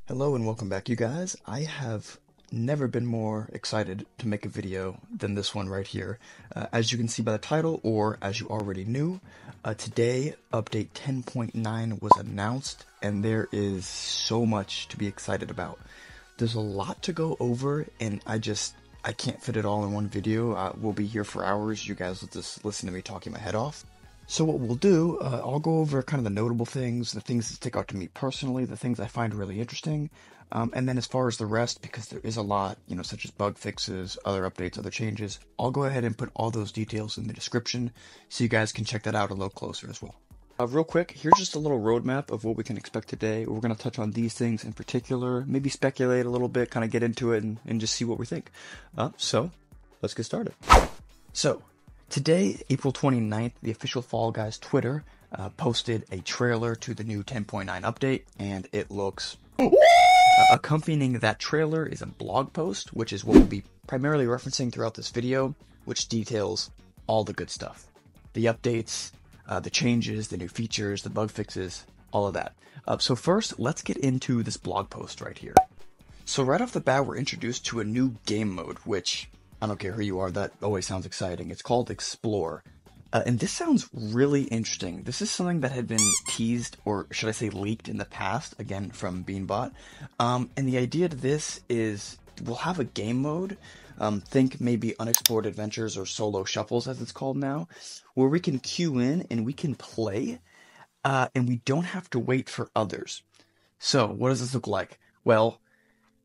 Hello and welcome back, you guys. I have never been more excited to make a video than this one right here. As you can see by the title, or as you already knew, today update 10.9 was announced, and there is so much to be excited about. There's a lot to go over, and I can't fit it all in one video. We'll be here for hours. You guys will just listen to me talking my head off. So what we'll do, I'll go over kind of the notable things, the things that stick out to me personally, the things I find really interesting, and then as far as the rest, because there is a lot, such as bug fixes, other updates, other changes, I'll go ahead and put all those details in the description so you guys can check that out a little closer as well. Real quick, here's just a little roadmap of what we can expect today. We're going to touch on these things in particular, maybe speculate a little bit, kind of get into it and just see what we think. So let's get started. So, today, April 29th, the official Fall Guys Twitter posted a trailer to the new 10.9 update, and it looks... Accompanying that trailer is a blog post, which is what we'll be primarily referencing throughout this video, which details all the good stuff. The updates, the changes, the new features, the bug fixes, all of that. So first, let's get into this blog post right here. So right off the bat, we're introduced to a new game mode, which... I don't care who you are, that always sounds exciting. It's called Explore. And this sounds really interesting. This is something that had been teased, or should I say leaked in the past, again from Beanbot. And the idea to this is we'll have a game mode, think maybe unexplored adventures or solo shuffles as it's called now, where we can queue in and we can play, and we don't have to wait for others. So what does this look like? Well,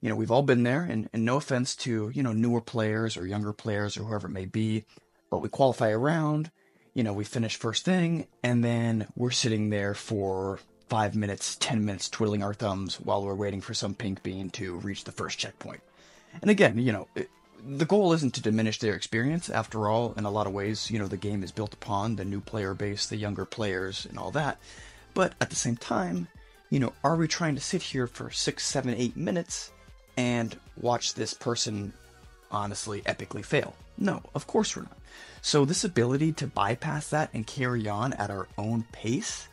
we've all been there, and no offense to, newer players or younger players or whoever it may be, but we qualify around, we finish first thing, and then we're sitting there for 5 minutes, 10 minutes twiddling our thumbs while we're waiting for some pink bean to reach the first checkpoint. And again, the goal isn't to diminish their experience. After all, in a lot of ways, the game is built upon the new player base, the younger players, and all that. But at the same time, are we trying to sit here for 6, 7, 8 minutes and watch this person honestly epically fail? No, of course we're not. So this ability to bypass that and carry on at our own pace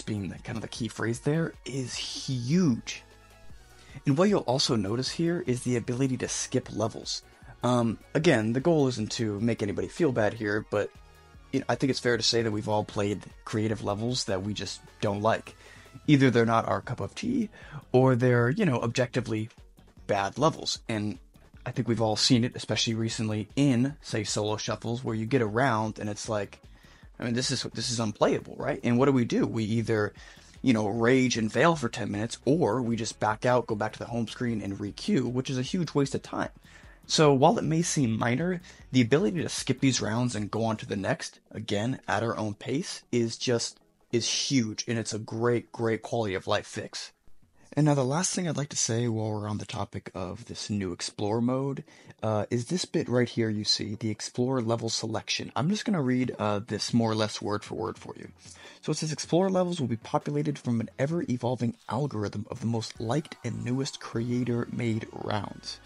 being kind of the key phrase there, is huge. And what you'll also notice here is the ability to skip levels. Again, the goal isn't to make anybody feel bad here, but I think it's fair to say that we've all played creative levels that we just don't like. Either they're not our cup of tea, or they're, objectively bad levels. And I think we've all seen it, especially recently in, say, solo shuffles, where you get around and it's like, this is unplayable, right? And what do? We either, rage and fail for 10 minutes, or we just back out, go back to the home screen and re-queue, which is a huge waste of time. So while it may seem minor, the ability to skip these rounds and go on to the next, again, at our own pace, is huge, and it's a great quality of life fix. And now the last thing I'd like to say while we're on the topic of this new Explore mode is this bit right here you see, the Explore level selection. I'm just going to read this more or less word for word for you. So it says, Explore levels will be populated from an ever-evolving algorithm of the most liked and newest creator-made rounds.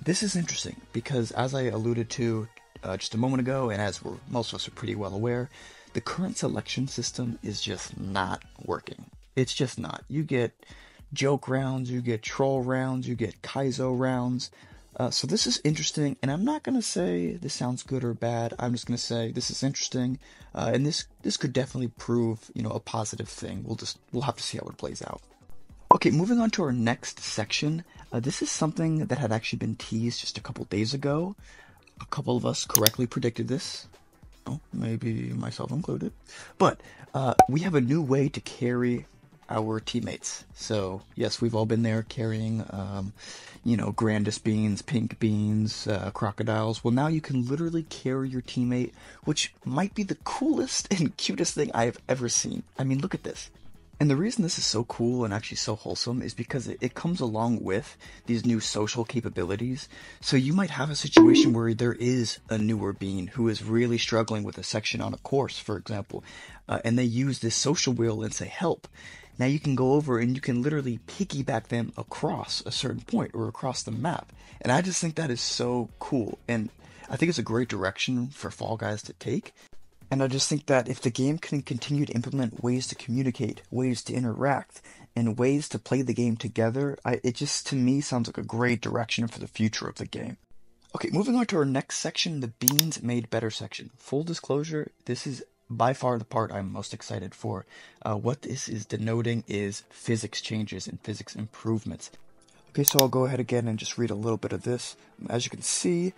This is interesting, because as I alluded to just a moment ago, and as most of us are pretty well aware, the current selection system is just not working. It's just not. You get joke rounds, you get troll rounds, you get Kaizo rounds. So this is interesting, and I'm not going to say this sounds good or bad. I'm just going to say this is interesting, and this could definitely prove, a positive thing. We'll have to see how it plays out. Okay, moving on to our next section. This is something that had actually been teased just a couple days ago. A couple of us correctly predicted this. Maybe myself included. But we have a new way to carry our teammates. So yes, we've all been there carrying, grandest beans, pink beans, crocodiles. Well, now you can literally carry your teammate, which might be the coolest and cutest thing I have ever seen. I mean, look at this. And the reason this is so cool and actually so wholesome is because it comes along with these new social capabilities. So you might have a situation where there is a newer bean who is really struggling with a section on a course, for example, and they use this social wheel and say, help. Now you can go over and you can literally piggyback them across a certain point or across the map. And I just think that is so cool. And I think it's a great direction for Fall Guys to take. And I just think that if the game can continue to implement ways to communicate, ways to interact, and ways to play the game together, it just to me sounds like a great direction for the future of the game. Okay, moving on to our next section, the Beans Made Better section. Full disclosure, this is by far the part I'm most excited for. What this is denoting is physics changes and physics improvements. Okay, so I'll go ahead again and just read a little bit of this. As you can see,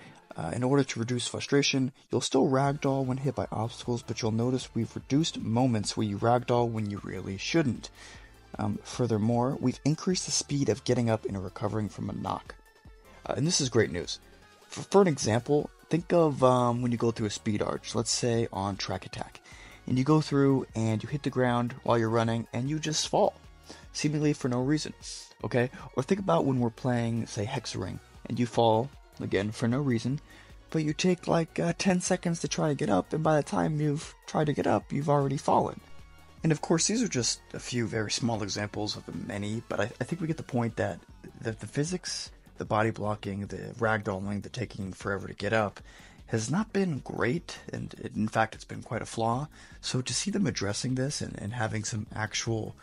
in order to reduce frustration, you'll still ragdoll when hit by obstacles, but you'll notice we've reduced moments where you ragdoll when you really shouldn't. Furthermore, we've increased the speed of getting up and recovering from a knock. And this is great news. For an example, think of when you go through a speed arch, let's say on track attack, and you go through and you hit the ground while you're running and you just fall, seemingly for no reason, okay? Or think about when we're playing, say, Hexaring, and you fall, again, for no reason, but you take like 10 seconds to try to get up, and by the time you've tried to get up, you've already fallen. And of course, these are just a few very small examples of the many, but I think we get the point that the physics, the body blocking, the ragdolling, the taking forever to get up, has not been great, and in fact it's been quite a flaw. So to see them addressing this and having some actual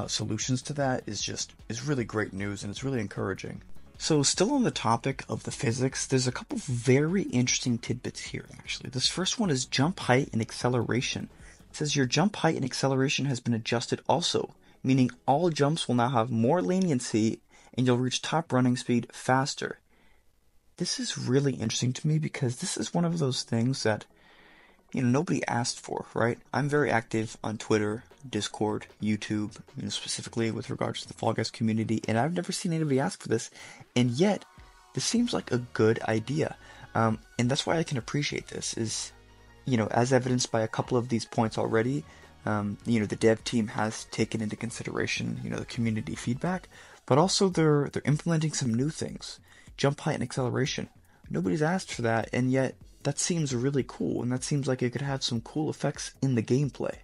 solutions to that is really great news, and it's really encouraging. So still on the topic of the physics, there's a couple very interesting tidbits here actually. This first one is jump height and acceleration. It says your jump height and acceleration has been adjusted also, meaning all jumps will now have more leniency and you'll reach top running speed faster. This is really interesting to me because this is one of those things that, nobody asked for, right? I'm very active on Twitter, Discord, YouTube, specifically with regards to the Fall Guys community, and I've never seen anybody ask for this, and yet this seems like a good idea. And that's why I can appreciate this, is, as evidenced by a couple of these points already, the dev team has taken into consideration, the community feedback, but also they're implementing some new things. Jump height and acceleration. Nobody's asked for that, and yet that seems really cool, and that seems like it could have some cool effects in the gameplay.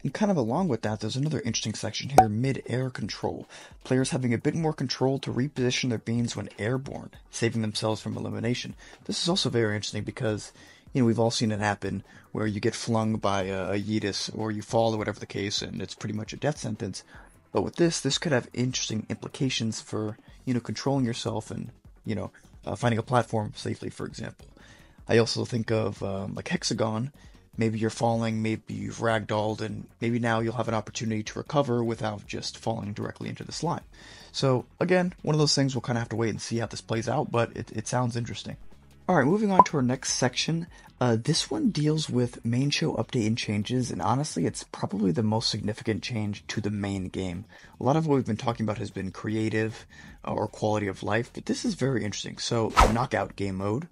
And kind of along with that, there's another interesting section here, mid-air control. Players having a bit more control to reposition their beans when airborne, saving themselves from elimination. This is also very interesting because, we've all seen it happen where you get flung by a Yeetus or you fall or whatever the case, and it's pretty much a death sentence. But with this could have interesting implications for, controlling yourself and, finding a platform safely, for example. I also think of, like Hexagon. Maybe you're falling, maybe you've ragdolled, and maybe now you'll have an opportunity to recover without just falling directly into the slime. So, again, one of those things we'll kind of have to wait and see how this plays out, but it sounds interesting. Alright, moving on to our next section. This one deals with main show update and changes, and honestly, it's probably the most significant change to the main game. A lot of what we've been talking about has been creative or quality of life, but this is very interesting. So, Knockout game mode,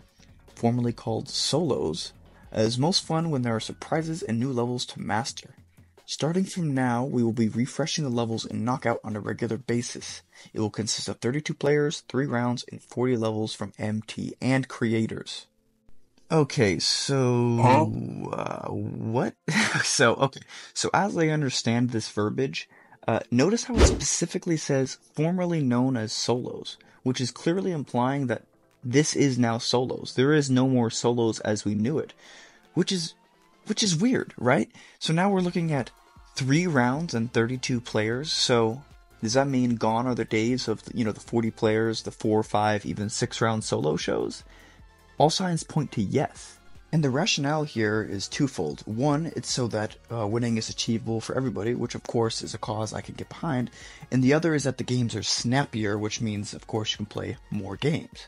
formerly called Solos, is most fun when there are surprises and new levels to master. Starting from now, we will be refreshing the levels in Knockout on a regular basis. It will consist of 32 players, 3 rounds, and 40 levels from MT and creators. Okay, so... what? So as I understand this verbiage, notice how it specifically says formerly known as Solos, which is clearly implying that this is now Solos. There is no more Solos as we knew it, which is weird, right? So now we're looking at 3 rounds and 32 players, so does that mean gone are the days of, the 40 players, the 4, 5, even 6 round solo shows? All signs point to yes. And the rationale here is twofold. One, it's so that winning is achievable for everybody, which of course is a cause I can get behind. And the other is that the games are snappier, which means of course you can play more games.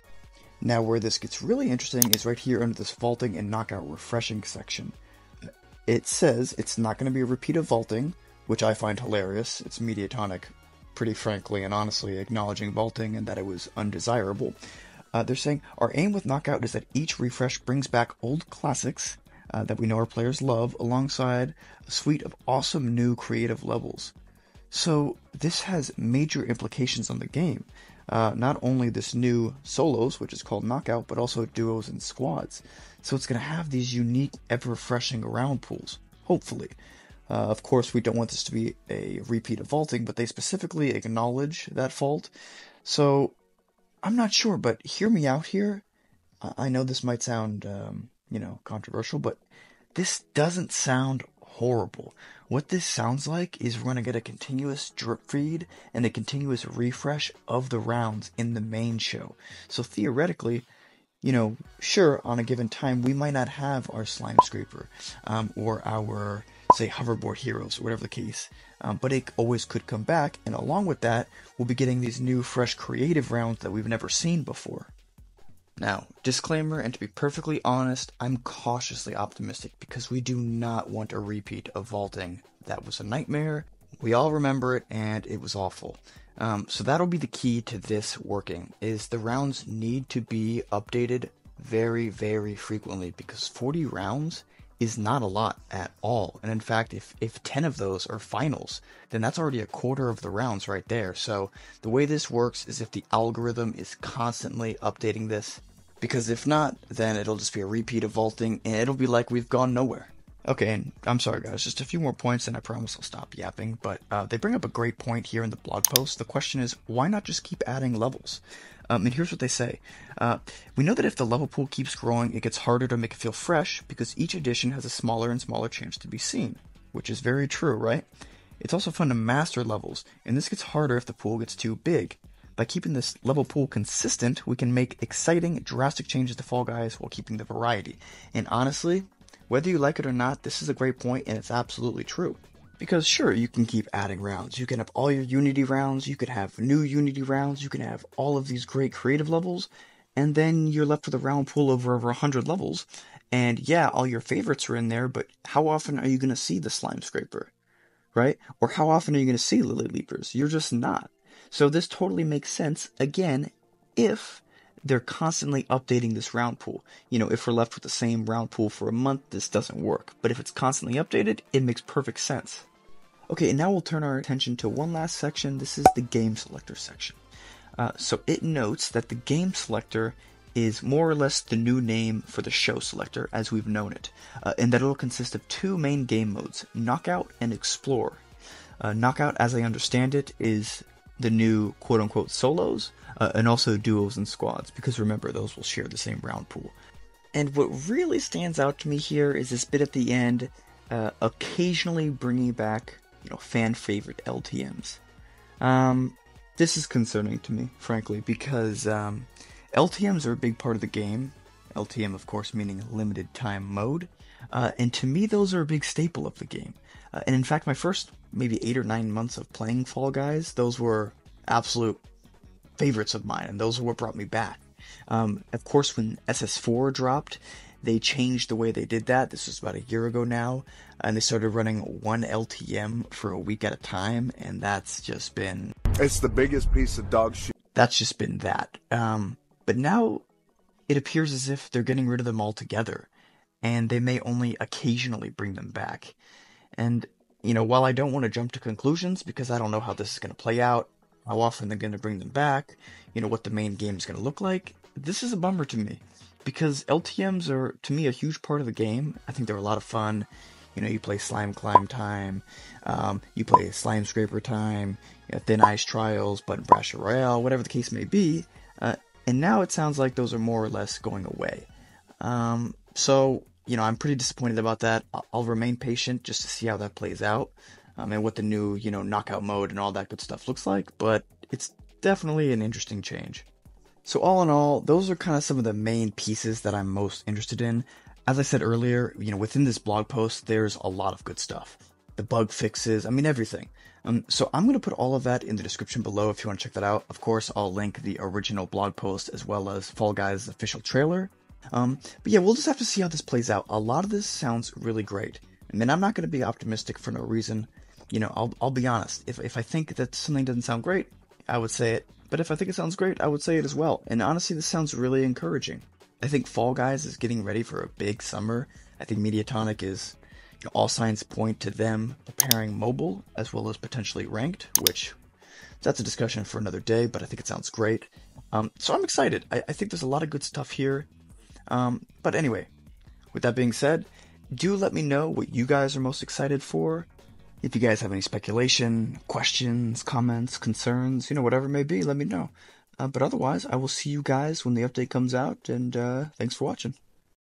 Now where this gets really interesting is right here under this vaulting and knockout refreshing section. It says it's not going to be a repeat of vaulting, which I find hilarious. It's Mediatonic, pretty frankly and honestly, acknowledging vaulting and that it was undesirable. They're saying, our aim with Knockout is that each refresh brings back old classics that we know our players love, alongside a suite of awesome new creative levels. So this has major implications on the game. Not only this new solos, which is called Knockout, but also duos and squads. So it's going to have these unique, ever-refreshing round pools, hopefully. Of course, we don't want this to be a repeat of vaulting, but they specifically acknowledge that fault. So I'm not sure, but hear me out here. I know this might sound, controversial, but this doesn't sound horrible. What this sounds like is we're going to get a continuous drip feed and a continuous refresh of the rounds in the main show. So theoretically, sure, on a given time, we might not have our slime scraper, or our, say, hoverboard heroes, or whatever the case, but it always could come back, and along with that, we'll be getting these new, fresh, creative rounds that we've never seen before. Now, disclaimer, and to be perfectly honest, I'm cautiously optimistic because we do not want a repeat of vaulting. That was a nightmare. We all remember it, and it was awful. So that'll be the key to this working, is the rounds need to be updated very, very frequently, because 40 rounds is not a lot at all. And in fact, if 10 of those are finals, then that's already a quarter of the rounds right there. So the way this works is if the algorithm is constantly updating this, because if not, then it'll just be a repeat of vaulting, and it'll be like we've gone nowhere. Okay, and I'm sorry guys, just a few more points and I promise I'll stop yapping, but they bring up a great point here in the blog post. The question is, why not just keep adding levels? And here's what they say. We know that if the level pool keeps growing, it gets harder to make it feel fresh, because each edition has a smaller and smaller chance to be seen, which is very true, right? It's also fun to master levels, and this gets harder if the pool gets too big. By keeping this level pool consistent, we can make exciting, drastic changes to Fall Guys while keeping the variety. And honestly, whether you like it or not, this is a great point, and it's absolutely true. Because sure, you can keep adding rounds. You can have all your Unity rounds, you could have new Unity rounds, you can have all of these great creative levels, and then you're left with a round pool over 100 levels. And yeah, all your favorites are in there, but how often are you going to see the Slime Scraper? Right? Or how often are you going to see Lily Leapers? You're just not. So this totally makes sense, again, if they're constantly updating this round pool. If we're left with the same round pool for a month, this doesn't work. But if it's constantly updated, it makes perfect sense. Okay, and now we'll turn our attention to one last section. This is the game selector section. So it notes that the game selector is more or less the new name for the show selector as we've known it, and that it'll consist of two main game modes, Knockout and Explore. Knockout, as I understand it, is the new quote-unquote solos, and also duos and squads, because remember, those will share the same round pool. And what really stands out to me here is this bit at the end, occasionally bringing back, fan favorite LTMs. This is concerning to me, frankly, because LTMs are a big part of the game. LTM, of course, meaning limited time mode. And to me, those are a big staple of the game. And in fact, my first maybe 8 or 9 months of playing Fall Guys, those were absolute favorites of mine, and those are what brought me back. Of course, when SS4 dropped, they changed the way they did that. This was about a year ago now, and they started running one LTM for a week at a time, and that's just been... It's the biggest piece of dog shit. That's just been that. But now it appears as if they're getting rid of them altogether, and they may only occasionally bring them back. And, while I don't want to jump to conclusions, because I don't know how this is going to play out, how often they're going to bring them back, what the main game is going to look like, this is a bummer to me. Because LTMs are, to me, a huge part of the game. I think they're a lot of fun. You play Slime Climb time, you play Slime Scraper time, Thin Ice Trials, Button Brasher Royale, whatever the case may be. And now it sounds like those are more or less going away. So, I'm pretty disappointed about that. I'll remain patient just to see how that plays out. And what the new, knockout mode and all that good stuff looks like. But it's definitely an interesting change. So all in all, those are kind of some of the main pieces that I'm most interested in. As I said earlier, within this blog post, there's a lot of good stuff. The bug fixes, everything. So I'm going to put all of that in the description below if you want to check that out. Of course, I'll link the original blog post as well as Fall Guys' official trailer. But yeah, we'll just have to see how this plays out. A lot of this sounds really great. I'm not going to be optimistic for no reason. I'll be honest. If I think that something doesn't sound great, I would say it. But if I think it sounds great, I would say it as well. And honestly, this sounds really encouraging. I think Fall Guys is getting ready for a big summer. I think Mediatonic is, all signs point to them preparing mobile as well as potentially ranked, which that's a discussion for another day, but I think it sounds great. So I'm excited. I think there's a lot of good stuff here. But anyway, with that being said, do let me know what you guys are most excited for. If you guys have any speculation, questions, comments, concerns, whatever it may be, let me know. But otherwise, I will see you guys when the update comes out, and thanks for watching.